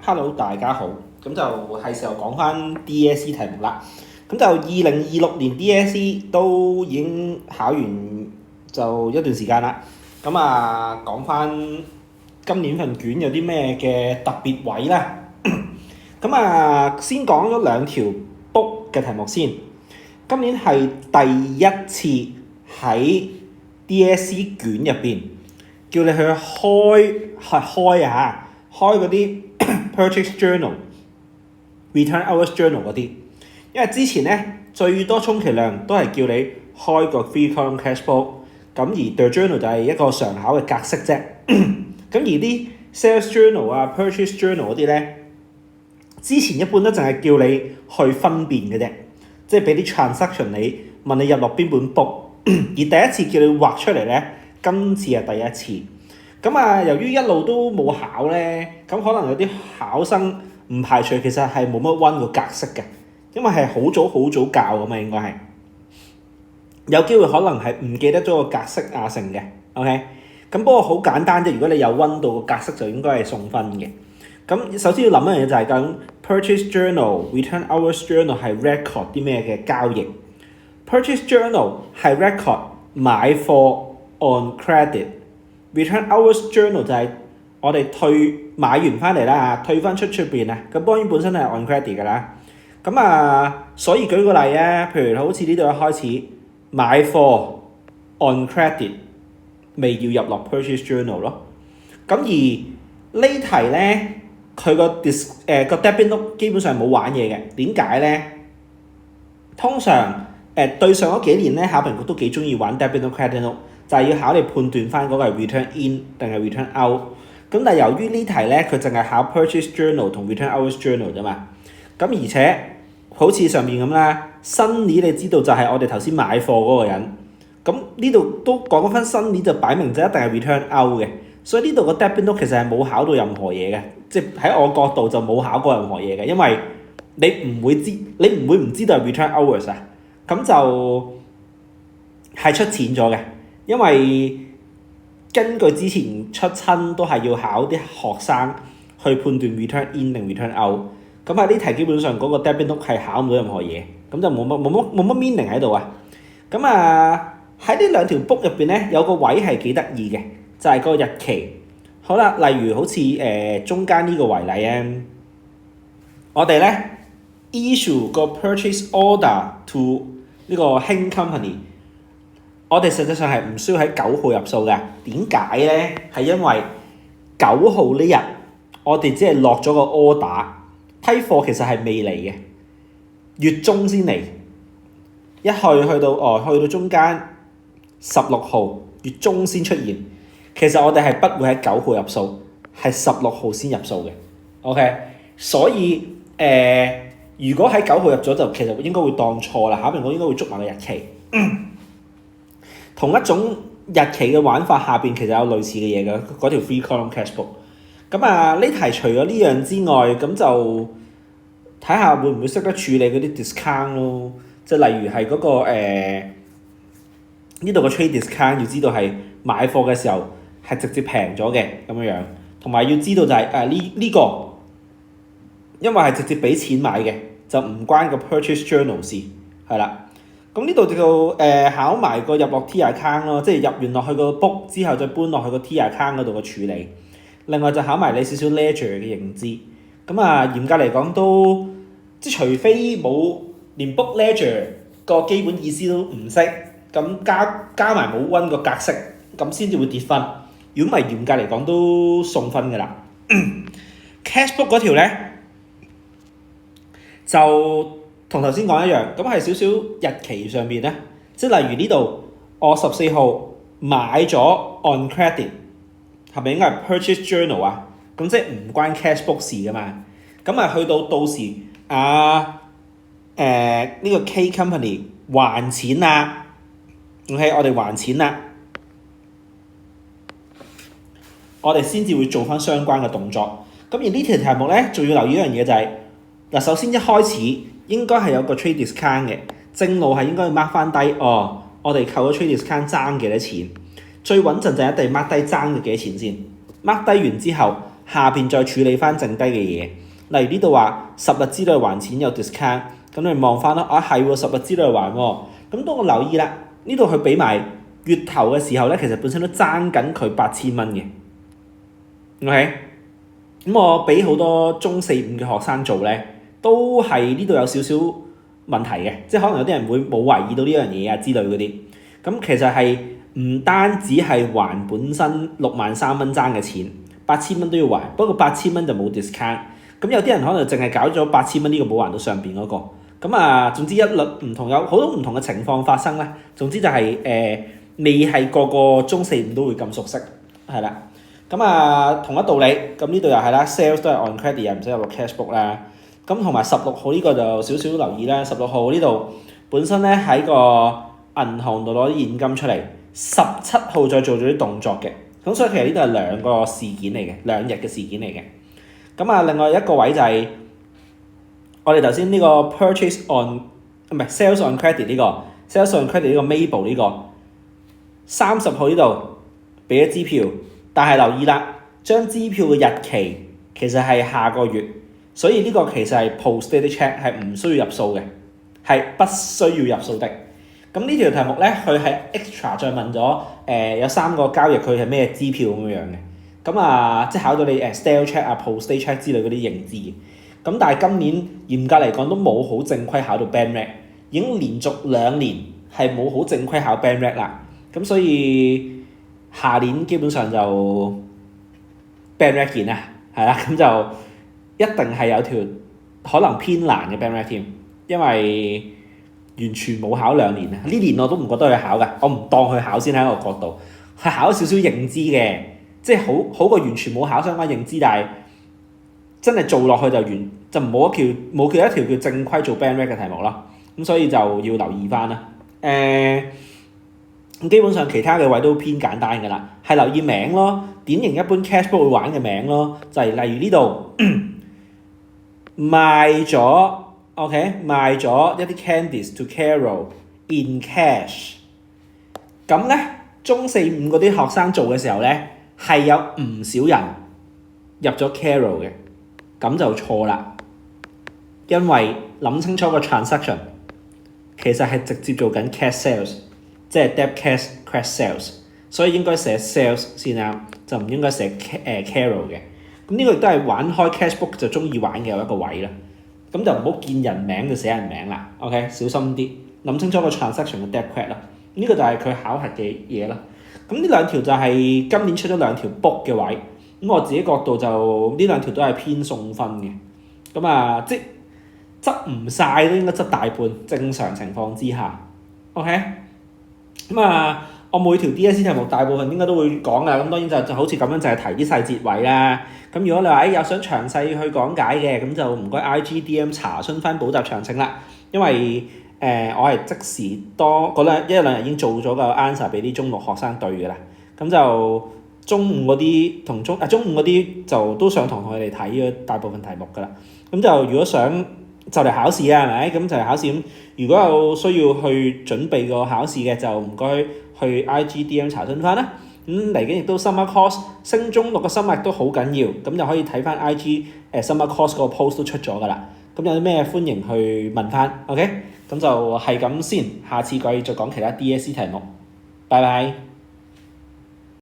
Hello，大家好，咁就係時候講翻 DSE 題目啦。咁就2026年 DSE 都已經考完就一段時間啦。咁講翻今年份卷有啲咩嘅特別位啦。咁先講咗兩條 book 嘅題目先。今年係第一次喺 DSE 卷入邊叫你去開嗰啲purchase journal、return hours journal 嗰啲，因為之前咧最多充其量都係叫你開個 3 column cash book， 咁而 the journal 就係一個常考嘅格式啫。咁而啲 sales journal 啊、purchase journal 嗰啲咧，之前一般都淨係叫你去分辨嘅啫，即係俾啲 transaction你問你入落邊本 book， 而第一次叫你畫出嚟咧，今次係第一次。咁由於一路都冇考咧，咁可能有啲考生唔排除其實係冇乜溫個格式嘅，因為係好早教㗎嘛，應該係有機會可能係唔記得咗個格式成嘅。OK， 咁不過好簡單啫，如果你有溫到個格式就應該係送分嘅。咁首先要諗一樣嘢就係究竟 purchase journal、return hours journal 係 record 啲咩嘅交易。purchase journal 係 record 買貨 on credit。return hours journal 就係我哋買完翻嚟啦，退翻出邊啊，咁當然本身係 on credit 㗎啦。所以舉個例啊，譬如好似呢度一開始買貨 on credit， 未要入落 purchase journal 咯。咁而呢題咧，佢個 debit note 基本上冇玩嘢嘅。點解咧？通常對上嗰幾年咧，考評局都幾中意玩 debit note、credit note。就係要考你判斷翻嗰個係 return in 定係 return out。咁但係由於呢題咧，佢淨係考 purchase journal 同 return hours journal 啫嘛。咁而且好似上面咁啦，新年你知道就係我哋頭先買貨嗰個人。咁呢度都講翻新年就擺明就一定係 return out 嘅。所以呢度個 debit note 其實係冇考到任何嘢嘅，即係喺我角度就冇考過任何嘢嘅，因為你唔會唔知道係 return hours 啊。咁就係出錢咗嘅。因為根據之前出親都係要考啲學生去判斷 return in 定 return out。咁喺呢題基本上嗰個 debit note 係考唔到任何嘢，咁就冇乜 meaning 喺度啊。咁喺呢兩條 book 入邊咧，有個位係幾得意嘅，就係個日期。好啦，例如好似中間呢個為例啊，我哋咧 issue 個 purchase order to 呢個興 company。我哋實際上係唔需要喺9號入數嘅。點解咧？係因為9號呢日我哋只係落咗個 order， 批貨其實係未嚟嘅，月中先嚟。去到中間16號月中先出現。其實我哋係不會喺9號入數，係16號先入數嘅。OK， 所以如果喺9號入咗就其實應該會當錯啦。考評局應該會捉埋個日期。同一種日期嘅玩法下邊其實有類似嘅嘢嘅，嗰條 3 column cash book。咁呢題除咗呢樣之外，咁就睇下會唔會識得處理嗰啲 discount 咯。即係例如係嗰個呢度個 trade discount， 要知道係買貨嘅時候係直接平咗嘅咁樣，同埋要知道就係呢個，因為係直接俾錢買嘅，就唔關個 purchase journal 事，係啦。咁呢度就考埋個入落 T account 咯，即係入完落去個 book 之後再搬落去個 T account 嗰度嘅處理。另外就考埋你少少 ledger 嘅認知。咁嚴格嚟講都即係除非冇連 book ledger 個基本意思都唔識，咁加埋冇溫個格式，咁先至會跌分。如果唔係嚴格嚟講都送分㗎啦。cash book 嗰條咧就同頭先講一樣，咁係少少日期上面咧，即係例如呢度我14號買咗 on credit， 係咪應該係 purchase journal 啊？咁即係唔關 cash book 事㗎嘛。咁去到時呢個 K company 還錢啦 ，OK， 我哋還錢啦，我哋先至會做翻相關嘅動作。咁而呢條題目咧，仲要留意一樣嘢就係嗱，首先一開始應該係有個 trade discount 嘅，正路係應該要 mark 翻低我哋扣咗 trade discount 爭幾多錢，最穩陣就一定 mark 低爭咗幾多錢先，mark 低完之後下邊再處理翻剩低嘅嘢。例如呢度話10日之內還錢有 discount， 咁你望翻啦，係喎，10日之內還喎。咁當我留意啦，呢度佢俾埋月頭嘅時候咧，其實本身都爭緊佢8000蚊嘅。OK， 咁我俾好多中4、5嘅學生做咧，都係呢度有少少問題嘅，即係可能有啲人會冇懷疑到呢樣嘢啊之類嗰啲。咁其實係唔單止係還本身63000蚊爭嘅錢，8000蚊都要還，不過8000蚊就冇 discount。咁有啲人可能淨係搞咗8000蚊呢個冇還到上邊嗰個。咁總之一律唔同，有好多唔同嘅情況發生啦。總之就係未係個個中4、5都會咁熟悉，係啦。咁同一道理，咁呢度又係啦 ，sales 都係 on credit 又唔使有個 cash book 啦。咁同埋16號呢個就少少留意啦。16號呢度本身咧喺個銀行度攞啲現金出嚟，17號再做咗啲動作嘅。咁所以其實呢度係兩個事件嚟嘅，2日嘅事件嚟嘅。另外一個位就係我哋頭先呢個 purchase on 唔係 sales on credit 呢個 sales on credit 呢個 Mabel 呢個30號呢度俾咗支票，但係留意啦，將支票嘅日期其實係下個月，所以呢個其實係 post-dated check 係唔需要入數嘅，係不需要入數的。咁呢條題目咧，佢係 extra 再問咗有3個交易佢係咩支票咁樣嘅。即係考到你stale check post-dated check 之類嗰啲認知。咁但係今年嚴格嚟講都冇好正規考到 band rec， 已經連續2年係冇好正規考 band rec 啦。咁所以下年基本上就 band rec 見啦，係啦，咁就一定係有條可能偏難嘅 band rec 添，因為完全冇考2年啊！呢年我都唔覺得佢考㗎，我唔當佢考先喺我角度，係考少少認知嘅，即係好過完全冇考相關認知，但係真係做落去就冇一條叫正規做 band rec 嘅題目咯，咁所以就要留意翻啦。基本上其他嘅位都偏簡單㗎啦，係留意名咯，典型一般 cash book 會玩嘅名咯，就係例如呢度賣咗。OK， 賣咗一啲 candies to Carol in cash。咁咧，中4、5嗰啲學生做嘅時候咧，係有唔少人入咗 Carol 嘅，咁就錯啦。因為諗清楚個 transaction， 其實係直接做緊 cash sales， 即係 debit cash credit sales， 所以應該寫 sales 先啱，就唔應該寫Carol 嘅。咁呢個亦都係玩開 cash book 就中意玩嘅一個位啦。咁就唔好見人名就寫人名啦 ，OK， 小心啲，諗清楚個 transaction 嘅 debit credit 啦，呢個就係佢考核嘅嘢啦。咁呢2條就係今年出咗2條 book 嘅位，咁我自己角度就呢2條都係偏送分嘅，即執唔晒都應該執大半，正常情況之下 ，OK，我每條 DSE 題目大部分應該都會講㗎，咁當然就好似咁樣就係提啲細節位啦。咁如果你話有想詳細去講解嘅，咁就唔該 IGDM 查詢翻補習詳情啦。因為我係即時多嗰1、2日已經做咗個 answer 俾啲中6學生對㗎啦。咁就中5嗰啲同中5嗰啲就都想同佢哋睇咗大部分題目㗎啦。咁就如果想就嚟考試啊，係咪？咁就嚟考試咁，如果有需要去準備個考試嘅，就唔該去 IGDM 查詢翻啦。嚟緊亦都 summer course 升中6嘅 summer 都好緊要，咁就可以睇翻 IG summer course 個 post 都出咗㗎啦。咁有啲咩歡迎去問翻 ，OK？咁就係咁先，下次繼續講其他 DSE 題目，拜拜。